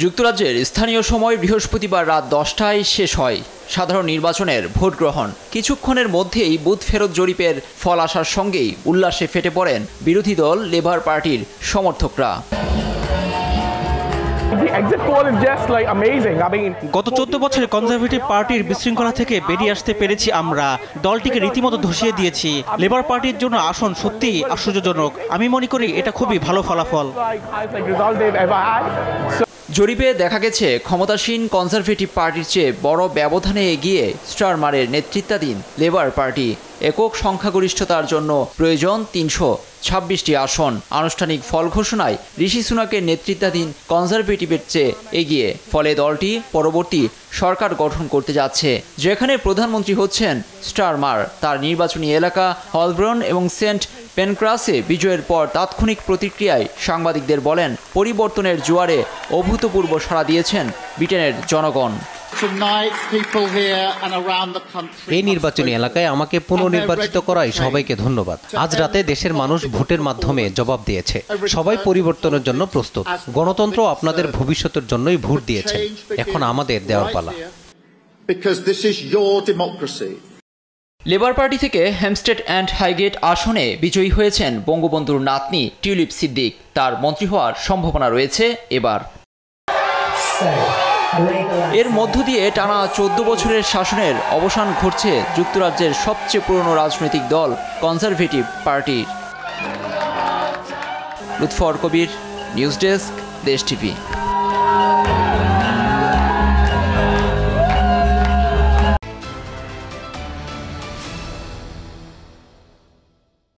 যুক্তরাজ্যের স্থানীয় সময় বৃহস্পতিবার রাত 10টায় শেষ হয় সাধারণ নির্বাচনের ভোট গ্রহণ। কিছুক্ষণের মধ্যেই বুথ ফেরত জরিপের ফল আসার সঙ্গেই উল্লাসে ফেটে পড়েন বিরোধী দল লেবার পার্টির সমর্থকরা। গত 14 বছরে কনজারভেটিভ পার্টির বিশৃঙ্খলা থেকে বেরিয়ে আসতে পেরেছি আমরা। দলটিকে রীতিমতো ধসিয়ে দিয়েছি। লেবার পার্টির জন্য আসন সত্যিই আশ্চর্যজনক। আমি মনে করি এটা খুবই ভালো ফলাফল। জরিপে দেখা গেছে ক্ষমতাসীন কনজারভেটিভ পার্টির চেয়ে বড় ব্যবধানে এগিয়ে স্টারমারের নেতৃত্বাধীন লেবার পার্টি। একক সংখ্যাগরিষ্ঠতার জন্য প্রয়োজন 326টি আসন। আনুষ্ঠানিক ফল ঘোষণায় ঋষি সুনাকের নেতৃত্বাধীন কনজারভেটিভের চেয়ে এগিয়ে। ফলে দলটি পরবর্তী সরকার গঠন করতে যাচ্ছে, যেখানে প্রধানমন্ত্রী হচ্ছেন স্টারমার। তার নির্বাচনী এলাকা হলব্রন এবং সেন্ট পেনক্রাসে বিজয়ের পর তাৎক্ষণিক প্রতিক্রিয়ায় সাংবাদিকদের বলেন, পরিবর্তনের জোয়ারে অভূতপূর্ব সাড়া দিয়েছেন ব্রিটেনের জনগণ। এই নির্বাচনী এলাকায় আমাকে পুনর্নির্বাচিত করায় সবাইকে ধন্যবাদ। আজ রাতে দেশের মানুষ ভোটের মাধ্যমে জবাব দিয়েছে। সবাই পরিবর্তনের জন্য প্রস্তুত। গণতন্ত্র আপনাদের ভবিষ্যতের জন্যই ভোট দিয়েছে। এখন আমাদের দেওয়ার পালা। লেবার পার্টি থেকে হ্যামস্টেড অ্যান্ড হাইগেট আসনে বিজয়ী হয়েছেন বঙ্গবন্ধুর নাতনি টিউলিপ সিদ্দিক। তার মন্ত্রী হওয়ার সম্ভাবনা রয়েছে এবার। এর মধ্য দিয়ে টানা 14 বছরের শাসনের অবসান ঘটছে যুক্তরাজ্যের সবচেয়ে পুরনো রাজনৈতিক দল কনজারভেটিভ পার্টির। লুৎফর কবির, নিউজ ডেস্ক, দেশ টিভি।